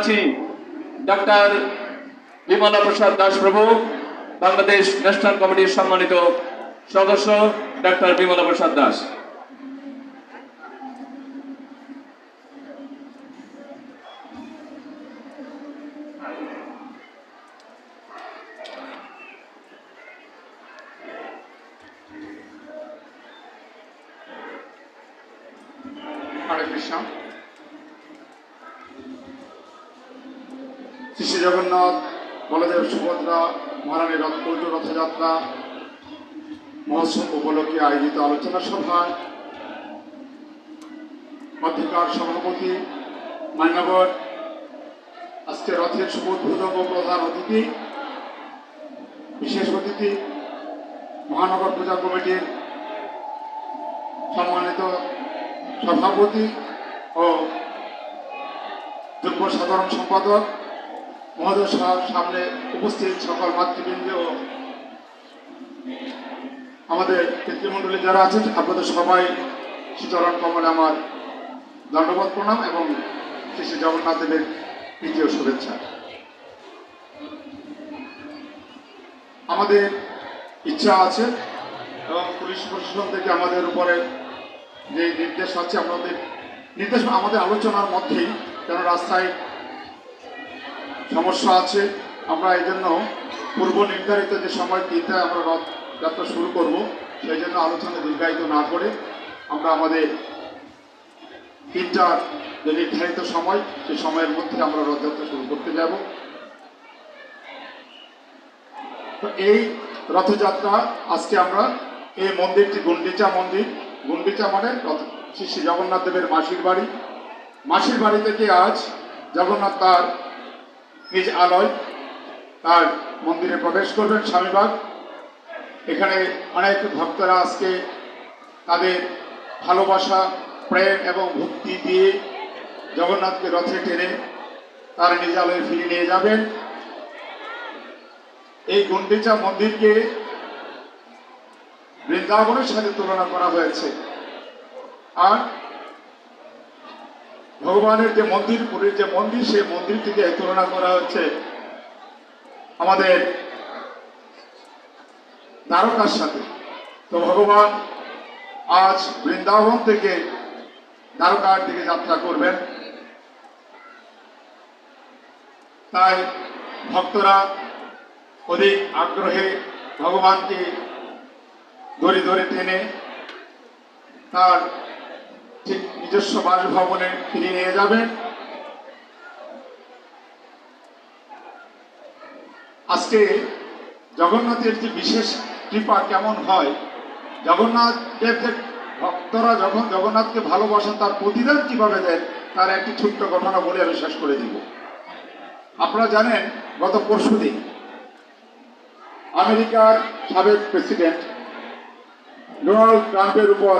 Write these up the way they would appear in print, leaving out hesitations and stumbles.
জানাচ্ছি ডক্টর বিমলা প্রসাদ দাস প্রভু, বাংলাদেশ ন্যাশনাল কমিটির সম্মানিত সদস্য ডক্টর বিমলা প্রসাদ দাস। হরে কৃষ্ণ। শ্রী জগন্নাথ বলদেব সুভদ্রা মহারানীর উল্টো রথযাত্রা মহোৎসব উপলক্ষে আয়োজিত আলোচনা সভায় মধ্যকার সভাপতি মান্যবর, আজকে রথের শুভ উদ্বোধক ও প্রধান অতিথি, বিশেষ অতিথি মহানগর পূজা কমিটির সম্মানিত সভাপতি ও যুগ্ম সাধারণ সম্পাদক মহোদয় সামনে উপস্থিত সকল মাতৃবৃন্দ ও আমাদের পিতৃমণ্ডলী যারা আছেন, আপনাদের সবাই শ্রীচরণ কমলে আমার দণ্ডবোধ প্রণাম এবং শ্রী জগন্নাথ দেবের তৃতীয় শুভেচ্ছা। আমাদের ইচ্ছা আছে এবং পুলিশ প্রশাসন থেকে আমাদের উপরে যে নির্দেশ আছে, আমাদের আলোচনার মধ্যেই যেন রাস্তায় সমস্যা আছে, আমরা এই জন্য পূর্ব নির্ধারিত যে সময় 3টায় আমরা রথযাত্রা শুরু করব, সেই জন্য আলোচনা দীর্ঘায়িত না করে আমরা আমাদের 3টার যে নির্ধারিত সময়, সেই সময়ের মধ্যে আমরা রথযাত্রা শুরু করতে যাব। তো এই রথযাত্রা আজকে আমরা এই মন্দিরটি গুন্ডিচা মন্দির, গুন্ডিচা মানে শ্রী জগন্নাথ দেবের মাসির বাড়ি। মাসির বাড়ি থেকে আজ জগন্নাথ তার নিজ আলয়, তার মন্দিরে প্রবেশ করবেন স্বামীবাগ। এখানে অনেক ভক্তরা আজকে তাদের ভালোবাসা, প্রেম এবং ভক্তি দিয়ে জগন্নাথকে রথে টেনে তার নিজ আলয়ে ফিরিয়ে নিয়ে যাবেন। এই গুন্ডিচা মন্দিরকে বৃন্দাবনের সাথে তুলনা করা হয়েছে, আর ভগবানের যে মন্দির, পুরীর যে মন্দির, সেই মন্দির থেকে তুলনা করা হচ্ছে আমাদের দ্বারকার সাথে। তো ভগবান আজ বৃন্দাবন থেকে দ্বারকার দিকে যাত্রা করবেন, তাই ভক্তরা অধিক আগ্রহে ভগবানকে ধরে ধরে টেনে তার ঠিক নিজস্ব বাসভবনে ফিরিয়ে নিয়ে যাবেন। আজকে জগন্নাথের যে বিশেষ কৃপা কেমন হয়, জগন্নাথের যে ভক্তরা যখন জগন্নাথকে ভালোবাসেন, তার প্রতিদান কিভাবে দেন, তার একটি ছোট্ট ঘটনা বলে আমি শেষ করে দিব। আপনারা জানেন, গত পরশুদিন আমেরিকার সাবেক প্রেসিডেন্ট ডোনাল্ড ট্রাম্পের উপর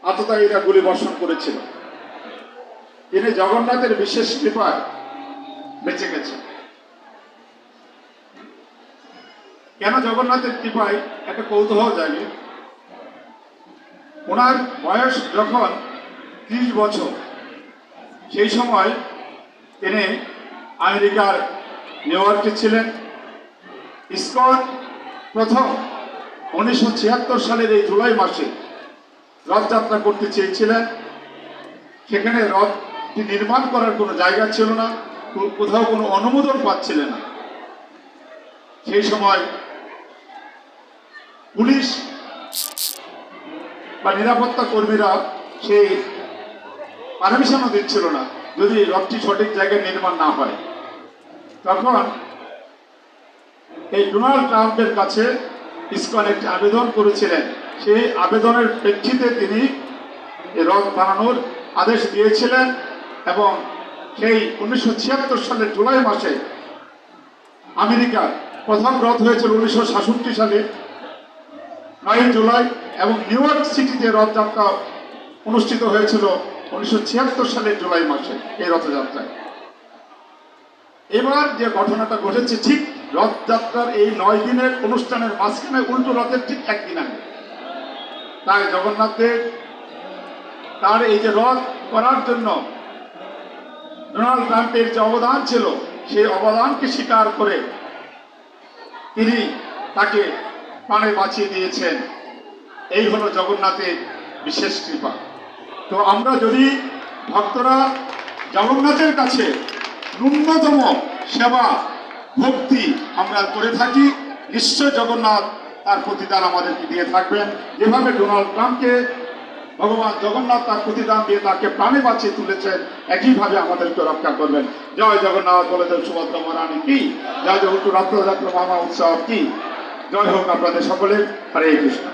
আততায়ীরা গুলি বর্ষণ করেছিল। তিনি জগন্নাথের বিশেষ কৃপায় বেঁচে গেছেন। কেন জগন্নাথের কৃপায় একটা কৌতূহল জাগে। ওনার বয়স যখন 30 বছর, সেই সময় তিনি আমেরিকার নিউ ইয়র্কে ছিলেন। ইসকন প্রথম 1976 সালের এই জুলাই মাসে রথযাত্রা করতে চেয়েছিলেন। সেখানে রথটি নির্মাণ করার কোনো জায়গা ছিল না, কোথাও কোনো অনুমোদন পাচ্ছিলেন না। সেই সময় পুলিশ বা নিরাপত্তা কর্মীরা সেই পারমিশনও দিচ্ছিল না যদি রথটি সঠিক জায়গায় নির্মাণ না হয়। তখন এই ডোনাল্ড ট্রাম্পের কাছে ইসকন একটি আবেদন করেছিলেন। সেই আবেদনের প্রেক্ষিতে তিনি এই রথ বানানোর আদেশ দিয়েছিলেন এবং সেই 1976 সালের জুলাই মাসে আমেরিকার প্রথম রথ হয়েছিল 1967 সালে 9 জুলাই, এবং নিউ ইয়র্ক সিটিতে রথযাত্রা অনুষ্ঠিত হয়েছিল 1976 সালের জুলাই মাসে এই রথযাত্রায়। এবার যে ঘটনাটা ঘটেছে, ঠিক রথযাত্রার এই 9 দিনের অনুষ্ঠানের মাঝখানে উল্টো রথের ঠিক একদিন আগে, তাই জগন্নাথ দেব তার এই যে রথ করার জন্য ডোনাল্ড ট্রাম্পের যে অবদান ছিল সেই অবদানকে স্বীকার করে তিনি তাকে প্রাণে বাঁচিয়ে দিয়েছেন। এই হলো জগন্নাথের বিশেষ কৃপা। তো আমরা যদি ভক্তরা জগন্নাথের কাছে ন্যূনতম সেবা ভক্তি আমরা করে থাকি, নিশ্চয় জগন্নাথ তার প্রতিদান আমাদেরকে দিয়ে থাকবেন। যেভাবে ডোনাল্ড ট্রাম্পকে ভগবান জগন্নাথ তার প্রতিদান দিয়ে তাকে প্রাণে বাঁচিয়ে তুলেছেন, একইভাবে আমাদেরকে রক্ষা করবেন। জয় জগন্নাথ, বলদেব সুভদ্রা মহারানী কি জয়, জয় হোক রথযাত্রা মহা উৎসব কি জয় হোক আপনাদের সকলের। হরে কৃষ্ণ।